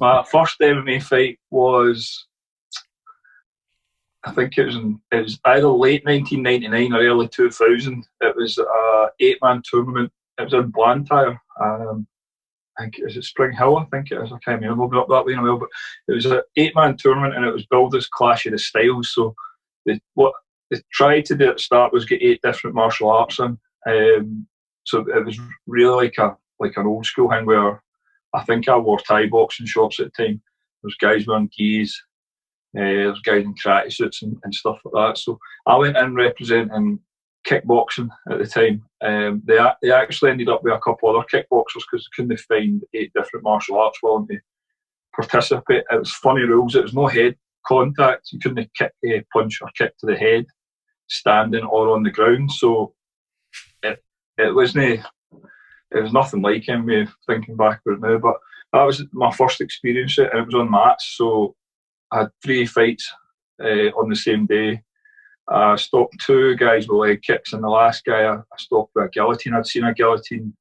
My first MMA fight was, I think it was either late 1999 or early 2000. It was a 8-man tournament. It was in Blantyre. I think, is it Spring Hill? I think it is. I can't remember. I'll be up that way in a while. But it was an 8-man tournament, and it was billed as Clash of the Styles. So what they tried to do at the start was get 8 different martial arts in. So it was really like an old school thing where I think I wore Thai boxing shorts at the time. There was guys wearing gis. There was guys in karate suits and stuff like that. So I went in representing kickboxing at the time. They actually ended up with a couple other kickboxers because they couldn't find 8 different martial arts willing to participate. It was funny rules. It was no head contact. You couldn't punch or kick to the head, standing or on the ground. So it wasn't. It was nothing like him. Thinking back about it now, but that was my first experience, and it was on mats. So I had 3 fights on the same day. I stopped 2 guys with leg kicks, and the last guy I stopped with a guillotine. I'd seen a guillotine.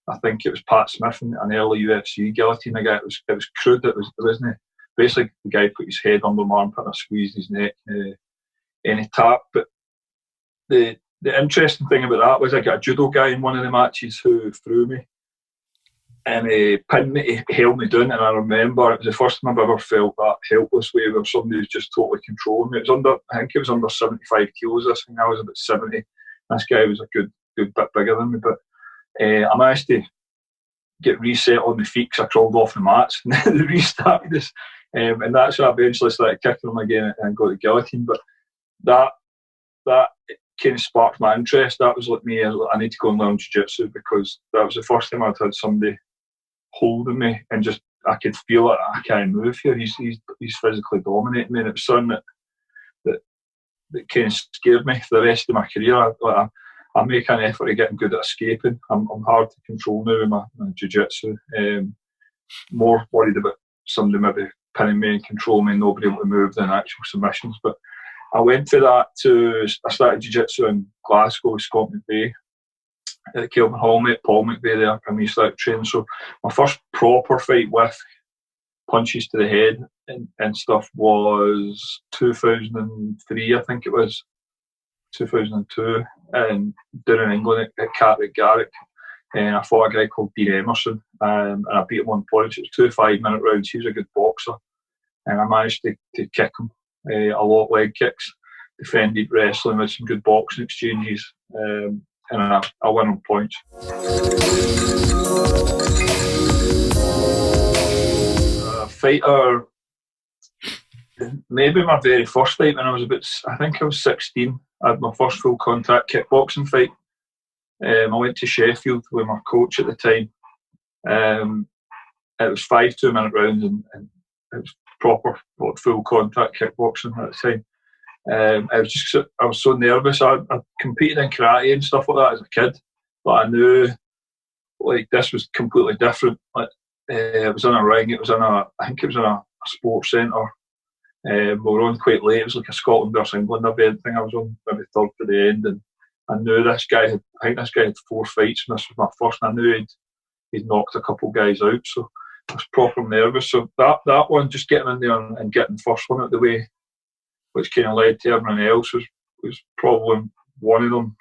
I think it was Pat Smith in an early UFC guillotine. The guy, it was crude. It wasn't. Basically, the guy put his head under my armpit and I squeezed his neck. And he tapped. But the interesting thing about that was I got a judo guy in one of the matches who threw me, and he pinned me, he held me down, and I remember it was the first time I've ever felt that helpless way where somebody was just totally controlling me. It was I think it was under 75 kilos, this thing. I was about 70. This guy was a good bit bigger than me, but I managed to get reset on my feet because I crawled off the mats, and then they restarted us. And that's why I eventually started kicking them again and got the guillotine. But that kind of sparked my interest. That was like me, I need to go and learn jiu-jitsu, because that was the first time I'd had somebody holding me and just, I could feel it. I can't move here. He's physically dominating me, and it was something that kind of scared me for the rest of my career. I make an effort of getting good at escaping. I'm hard to control now with my jiu-jitsu. More worried about somebody maybe pinning me and controlling me and nobody able to move than actual submissions. But I went to that I started jiu-jitsu in Glasgow, Scotland Bay, at Kelvin Hall, mate, Paul McVeigh there, and we started training. So my first proper fight with punches to the head and stuff was 2003, I think it was, 2002, and down in England at Cartwright Garrick. And I fought a guy called Dean Emerson, and I beat him on points. It was 2 5-minute rounds. He was a good boxer, and I managed to kick him a lot of leg kicks, defended wrestling with some good boxing exchanges, and I won on points. Fighter, maybe my very first fight when I think I was 16. I had my first full contact kickboxing fight. I went to Sheffield with my coach at the time. It was 5 2-minute rounds, and it was proper full contact kickboxing at the time. I was so nervous. I competed in karate and stuff like that as a kid, but I knew like this was completely different. It was in a ring. I think it was in a sports centre. We were on quite late. It was like a Scotland versus England event thing. I was on maybe third to the end, and I knew this guy had 4 fights, and this was my first, and I knew he'd knocked a couple guys out, so I was proper nervous. So that one, just getting in there and getting the first one out of the way, which kind of led to everything else, was probably one of them.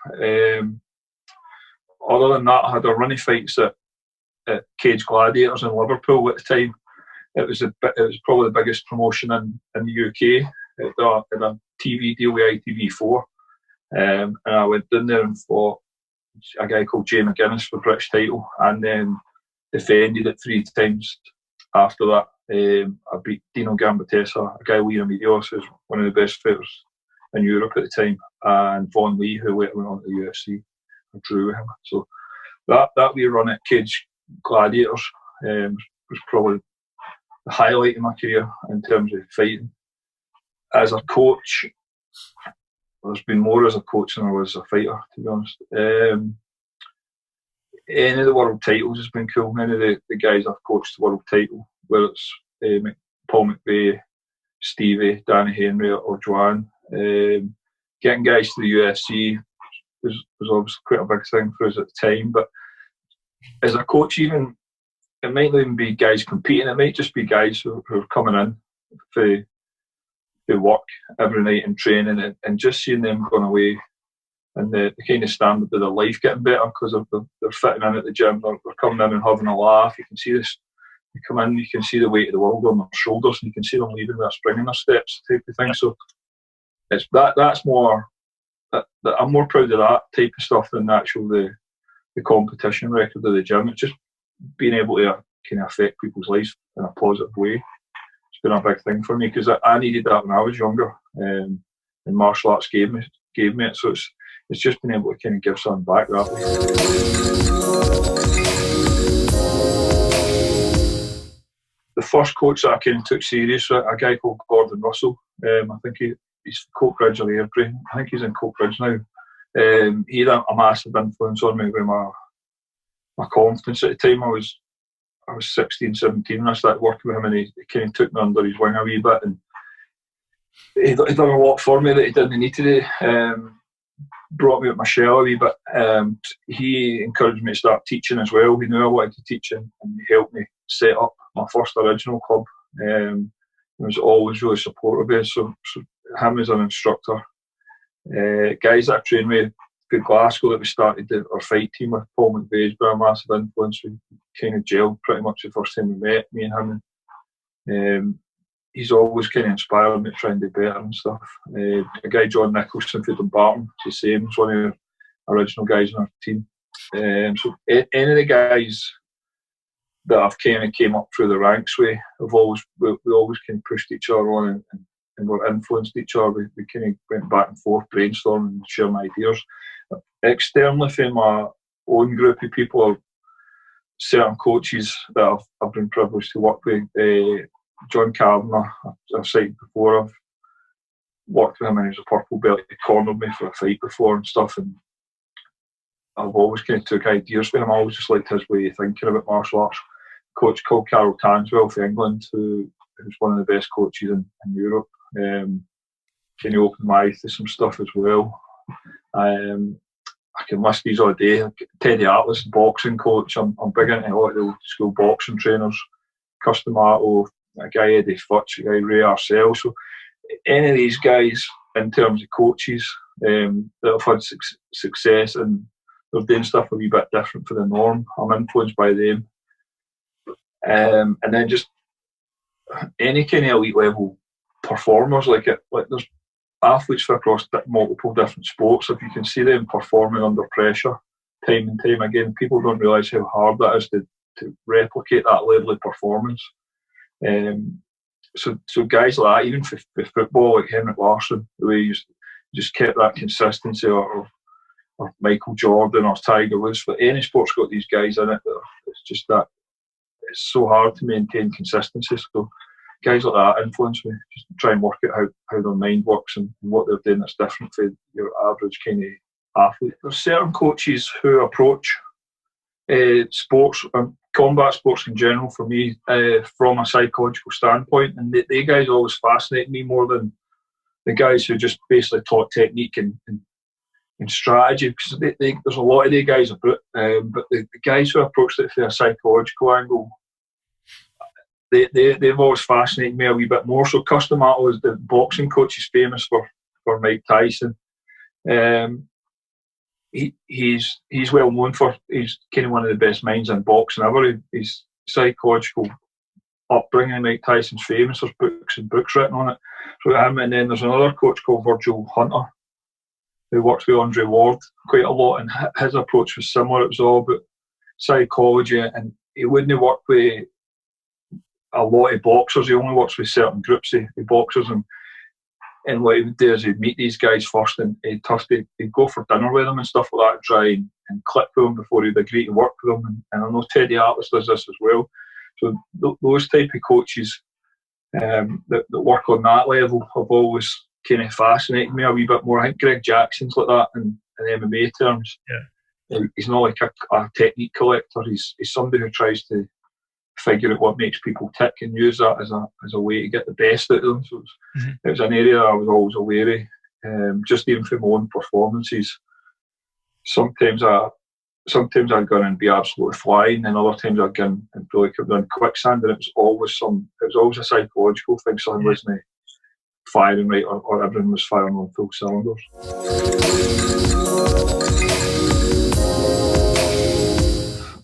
Other than that, I had a run of fights at Cage Gladiators in Liverpool at the time. It was probably the biggest promotion in the UK. It had a TV deal with ITV4. And I went down there and fought a guy called Jay McGuinness for the British title, and then defended it 3 times after that. I beat Dino Gambitesa, a guy Lee Remedios, who's one of the best fighters in Europe at the time, and Von Lee, who later went on to the UFC. I drew with him. So that wee run at Cage Gladiators was probably the highlight of my career in terms of fighting. As a coach, there's been more as a coach than there was as a fighter, to be honest. Any of the world titles has been cool. Any of the guys I've coached the world title, whether it's Paul McVeigh, Stevie, Danny Henry or Joanne. Getting guys to the UFC was obviously quite a big thing for us at the time. But as a coach, even it might not even be guys competing. It might just be guys who are coming in for work every night and training, and just seeing them going away and the kind of standard of their life getting better because they're fitting in at the gym. They're coming in and having a laugh. You can see this. You come in, you can see the weight of the world on their shoulders, and you can see them leaving with a spring in their steps, type of thing. So it's that's more. I'm more proud of that type of stuff than the competition record of the gym. It's just being able to kind of affect people's lives in a positive way. It's been a big thing for me because I needed that when I was younger, and martial arts gave me it. So it's just been able to kind of give something back that way. The first coach that I kind of took serious, a guy called Gordon Russell. I think he's Coatbridge or the Airbrain. I think he's in Coatbridge now. He had a massive influence on me with my confidence. At the time I was 16, 17 when I started working with him, and he kind of took me under his wing a wee bit, and he done a lot for me that he didn't need to do. Brought me up my shell a wee bit. He encouraged me to start teaching as well. He knew I wanted to teach, and he helped me set up my first original club. He was always really supportive of it. So him as an instructor. Guys that I trained with at Glasgow that we started our fight team with, Paul McVeigh's been a massive influence. We kind of gelled pretty much the first time we met, me and him. He's always kind of inspired me to try and do better and stuff. A guy, John Nicholson from Dumbarton, it's the same. He's one of the original guys in our team. So any of the guys that I've kind of came up through the ranks with, we always kind of pushed each other on and were influenced each other. We kind of went back and forth, brainstorming and sharing ideas. Externally from my own group of people are certain coaches that I've been privileged to work with. John Kavanagh, I've cited before. I've worked with him and he was a purple belt. He cornered me for a fight before and stuff, and I've always kind of took ideas from him. I always just liked his way of thinking about martial arts. A coach called Carol Tanswell for England, who's one of the best coaches in Europe. Kind of opened my eyes to some stuff as well. I can list these all day. Teddy Atlas, boxing coach. I'm big into a lot of the old school boxing trainers. Customato, a guy Eddie Futch, a guy Ray Arcel. So any of these guys in terms of coaches that have had success and they're doing stuff a wee bit different for the norm, I'm influenced by them. And then just any kind of elite level performers like there's athletes from across multiple different sports. If you can see them performing under pressure time and time again, people don't realise how hard that is to replicate that level of performance. So guys like that, even for football, like Henrik Larsson, the way he just kept that consistency, or Michael Jordan or Tiger Woods. For any sport's got these guys in it, it's just that it's so hard to maintain consistency. So guys like that influence me. Just try and work out how their mind works and what they're doing that's different for your average kind of athlete. There's certain coaches who approach sports and combat sports in general for me from a psychological standpoint, and the guys always fascinate me more than the guys who just basically taught technique and strategy, because there's a lot of the guys about, but the guys who approach it from a psychological angle, they've always fascinated me a wee bit more. So Customato is the boxing coach. He's famous for Mike Tyson. He's well known for, he's kind of one of the best minds in boxing ever. His psychological upbringing, Mike Tyson's famous. There's books written on it. So him, and then there's another coach called Virgil Hunter who works with Andre Ward quite a lot, and his approach was similar. It was all about psychology, and he wouldn't work with a lot of boxers. He only works with certain groups of boxers, and what he would do is he'd meet these guys first, and he'd go for dinner with them and stuff like that, try and click with them before he'd agree to work with them. And I know Teddy Atlas does this as well. So those type of coaches that work on that level have always kind of fascinated me a wee bit more. I think Greg Jackson's like that in MMA terms. Yeah. He's not like a technique collector. He's somebody who tries to figure out what makes people tick and use that as a way to get the best out of them. So it was an area I was always aware of, just even from my own performances. Sometimes sometimes I'd go in and be absolutely flying, and other times I'd go in and feel like I'd done quicksand, and it was always a psychological thing. Something wasn't firing right, or everything was firing on full cylinders.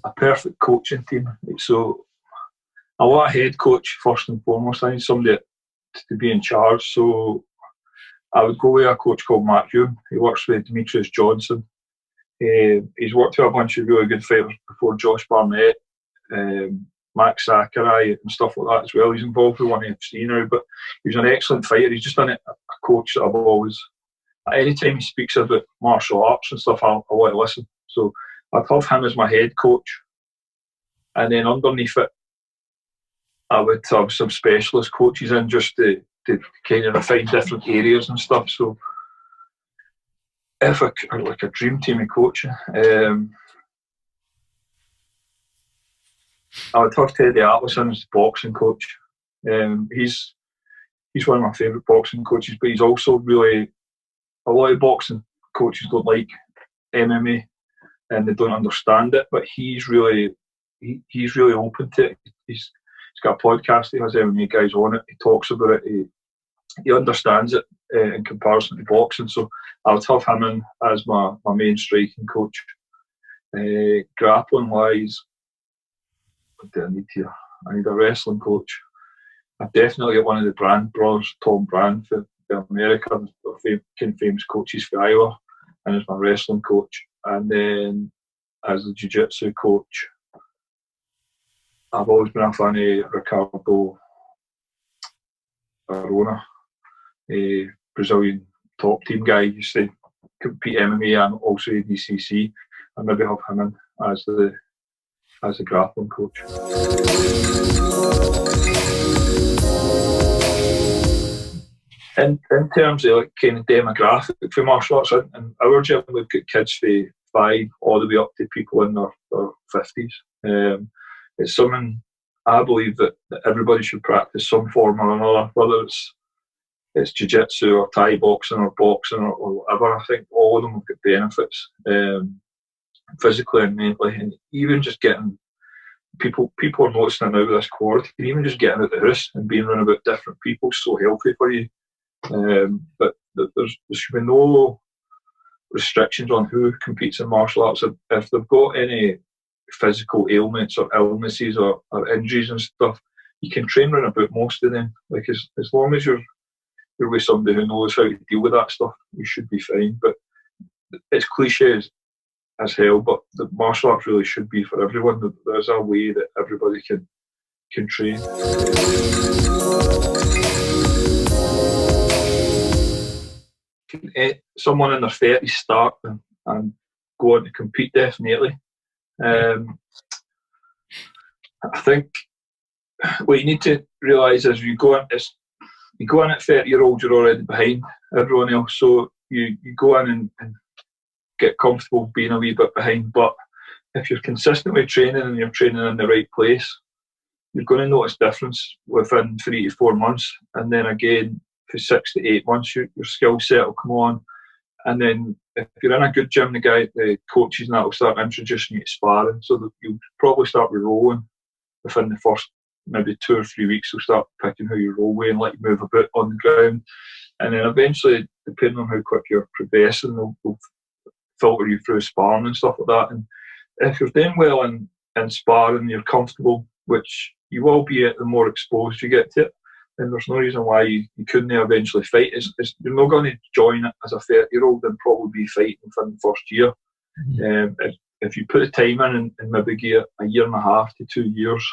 A perfect coaching team. So I want a head coach first and foremost. I need somebody to be in charge. So I would go with a coach called Matt Hume. He works with Demetrius Johnson. He's worked with a bunch of really good fighters before, Josh Barnett, Max Sakurai and stuff like that as well. He's involved with ONE FC now, but he's an excellent fighter. He's just a coach that I've always, anytime he speaks about martial arts and stuff, I want to listen. So I'd have him as my head coach, and then underneath it I would have some specialist coaches in just to kind of find different areas and stuff. So if like a dream team of coaching, I would have Teddy Atlason as the boxing coach. He's one of my favourite boxing coaches, but he's also really, a lot of boxing coaches don't like MMA and they don't understand it, but he's really open to it. He's got a podcast, he has MMA guys on it, he talks about it, he understands it in comparison to boxing. So I would have him in as my main striking coach. Grappling wise, what do I need here? I need a wrestling coach. I'd definitely get one of the Brand brothers, Tom Brand for America, famous coaches for Iowa, and as my wrestling coach. And then as the jiu-jitsu coach, I've always been a fan of Ricardo Arona, a Brazilian top team guy. He used to compete MMA and also ADCC, and maybe have him in as the grappling coach. In terms of like kind of demographic for martial arts, in our gym we've got kids from 5 all the way up to people in their 50s. It's something I believe that everybody should practice some form or another, whether it's jiu-jitsu or Thai boxing or whatever. I think all of them have got benefits, physically and mentally, and even just getting people are noticing it now with this quarantine, even just getting out the house and being around about different people is so healthy for you. But there should be no restrictions on who competes in martial arts. If they've got any physical ailments or illnesses or injuries and stuff, you can train around about most of them. Like as long as you're with somebody who knows how to deal with that stuff, you should be fine. But it's cliche as hell, but the martial arts really should be for everyone. There's a way that everybody can train. Someone in their 30s start and go on to compete, definitely. I think what you need to realise is you go in at 30-year-old, you're already behind everyone else. So you go in and get comfortable being a wee bit behind. But if you're consistently training and you're training in the right place, you're going to notice difference within 3 to 4 months, and then again for 6 to 8 months your skill set will come on. And then if you're in a good gym, the coaches and that will start introducing you to sparring, so that you'll probably start with rolling within the first maybe 2 or 3 weeks. They'll start picking how you roll with and let you move a bit on the ground, and then eventually, depending on how quick you're progressing, they'll filter you through sparring and stuff like that. And if you're doing well in sparring, you're comfortable, which you will be the more exposed you get to it, then there's no reason why you couldn't eventually fight. You're not going to join it as a 30-year-old and probably be fighting within the first year. Mm-hmm. If you put the time in and maybe get a year and a half to 2 years,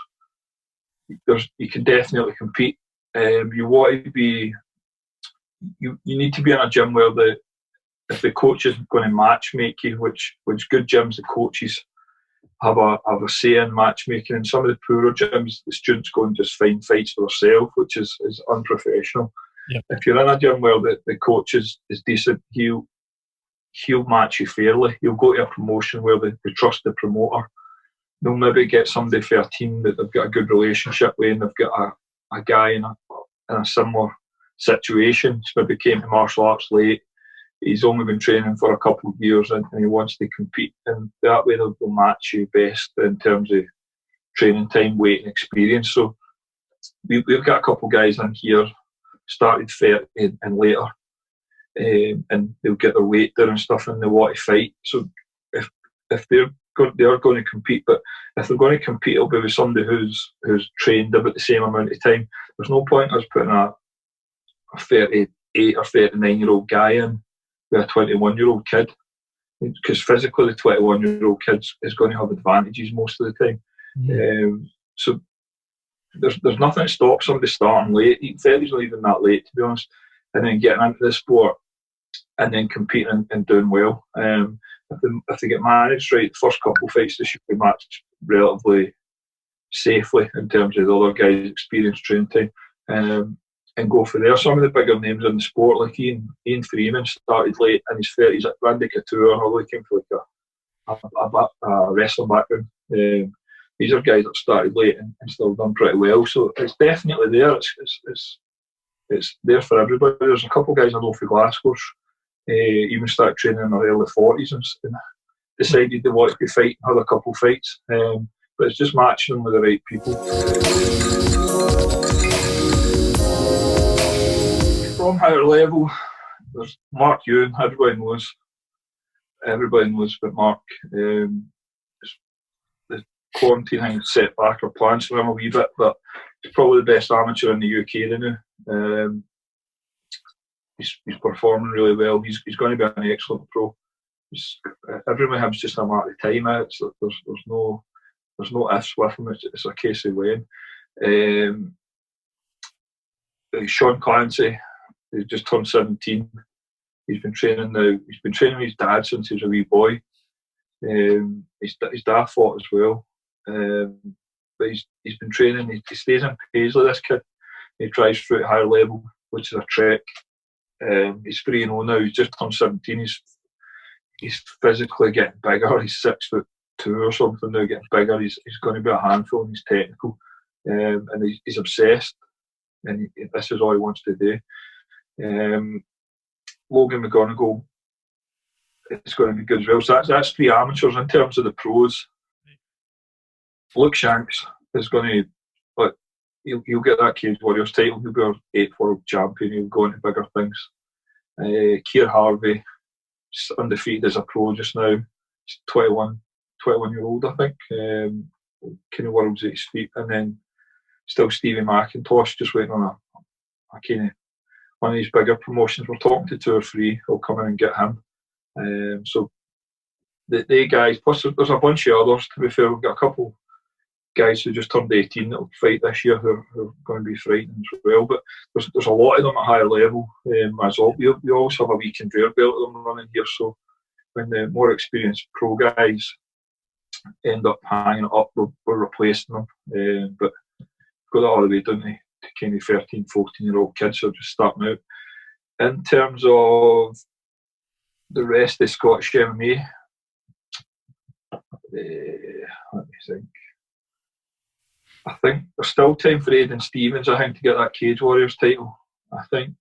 you can definitely compete. You want to be, you need to be in a gym where if the coach is going to match make you, which good gyms, the coaches have a say in matchmaking. In some of the poorer gyms, the students go and just find fights for themselves, which is unprofessional. Yep. If you're in a gym where the coach is decent, he'll match you fairly. You'll go to a promotion where they trust the promoter. They'll maybe get somebody for a team that they've got a good relationship with, and they've got a guy in a similar situation. He's maybe came to martial arts late, he's only been training for a couple of years and he wants to compete, and that way they'll match you best in terms of training time, weight and experience. So we've got a couple of guys in here started 30 and later, and they'll get their weight there and stuff and they want to fight. So if they are going to compete, but if they're going to compete, it'll be with somebody who's trained about the same amount of time. There's no point us putting a 38 or 39-year-old guy in with a 21-year-old kid, because physically the 21-year-old kid is going to have advantages most of the time. So there's nothing to stop somebody starting late. 30's not even that late, to be honest, and then getting into the sport and then competing and doing well. If they get managed right, the first couple of fights they should be matched relatively safely in terms of the other guys' experience, training time, and go for there. Some of the bigger names in the sport, like Ian Freeman, started late in his 30s at Randy Couture, although he came from like a wrestling background. These are guys that started late and still done pretty well. So it's definitely there. It's there for everybody. There's a couple of guys I know for Glasgow's even started training in their early 40s and decided they wanted to fight and had a couple of fights. But it's just matching them with the right people. From higher level, there's Mark Ewan. Everybody knows about Mark. The quarantine thing set back our plans for him a wee bit, but he's probably the best amateur in the UK now. He's performing really well. He's going to be an excellent pro. Everyone has just a matter of time. There's no ifs with him. It's a case of when. Sean Clancy, he's just turned 17. He's been training now. He's been training with his dad since he was a wee boy. His dad fought as well. But he's been training. He stays in Paisley, this kid. He tries through at higher level, which is a trek. He's 3-0 now. He's just turned 17. He's physically getting bigger. He's 6'2" or something now, getting bigger. He's going to be a handful, and he's technical. And he's obsessed, and this is all he wants to do. Logan McGonigal is going to be good as well. So that's 3 amateurs. In terms of the pros, Luke Shanks is going to, but he'll get that Cage Warriors title. He'll be our 8th world champion. He'll go into bigger things. Keir Harvey is undefeated as a pro just now. He's 21-year-old, I think. Kind of world's at his feet. And then still Stevie McIntosh, just waiting on a kind of one of these bigger promotions. We're talking to 2 or 3 who'll come in and get him. So the guys, plus there's a bunch of others, to be fair. We've got a couple guys who just turned 18 that'll fight this year who are going to be frightening as well. But there's a lot of them at higher level as well. We also have a wee conveyor belt of them running here, so when the more experienced pro guys end up hanging it up, we're replacing them. But go that all the way down to kind of 13, 14-year-old kids who are just starting out. In terms of the rest of Scottish MMA, let me think. I think there's still time for Aidan Stevens, I think, to get that Cage Warriors title. I think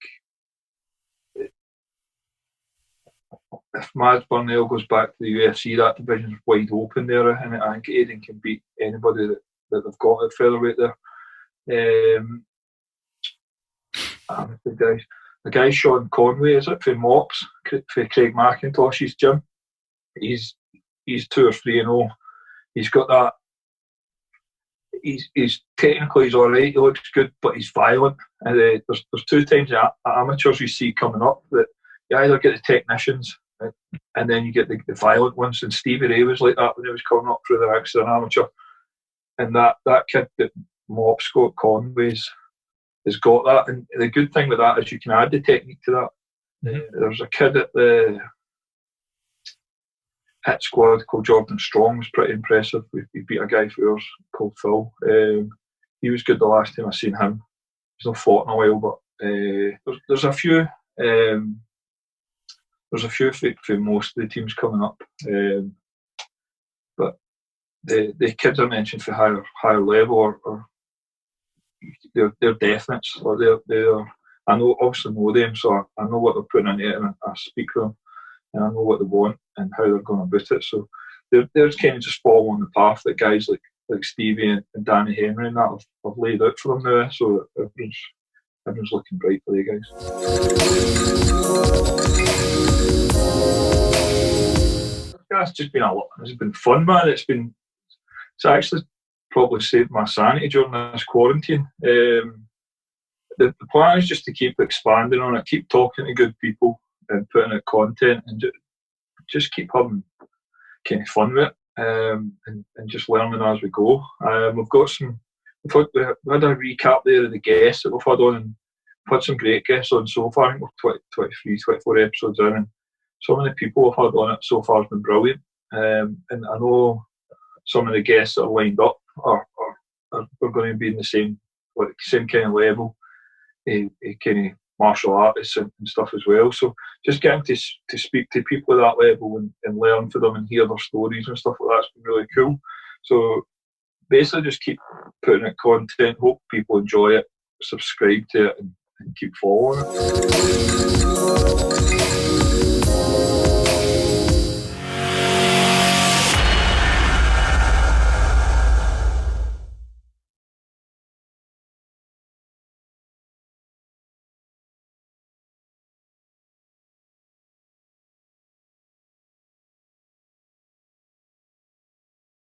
if Maz Burnell goes back to the UFC, that division's wide open there, and I think Aidan can beat anybody that they've got at featherweight there. The guy Sean Conway, is it, for Mops, for Craig McIntosh's gym? He's 2 or 3-0. He's got that. He's technically he's alright. He looks good, but he's violent. And there's 2 times amateurs you see coming up that you either get the technicians and then you get the violent ones. And Stevie Ray was like that when he was coming up through the ranks as an amateur. And that kid that Mops, Scott Conway's, has got that. And the good thing with that is you can add the technique to that. There's a kid at the hit squad called Jordan Strong, was pretty impressive. We beat a guy for us called Phil. He was good the last time I seen him. He's not fought in a while, but there's a few. There's a few for most of the teams coming up, but the kids I mentioned for higher level are they're definites, or they're I obviously know them, so I know what they're putting into it, and I speak to them, and I know what they want and how they're going about it. So they're kind of just following the path that guys like Stevie and Danny Henry and that have laid out for them now. So everyone's looking bright for you guys. It's just been a lot. It's been fun, man. It's actually probably saved my sanity during this quarantine. The plan is just to keep expanding on it, keep talking to good people and putting out content, and just keep having kind of fun with it, and just learning as we go. We've had a recap there of the guests that we've had on, and we've had some great guests on so far. I think we're 23, 24 episodes in, and some of the people we've had on it so far has been brilliant. And I know some of the guests that are lined up are going to be in the same kind of level, kind of martial artists and stuff as well. So just getting to speak to people at that level and learn from them and hear their stories and stuff like that's been really cool. So basically just keep putting out content, hope people enjoy it, subscribe to it and keep following it.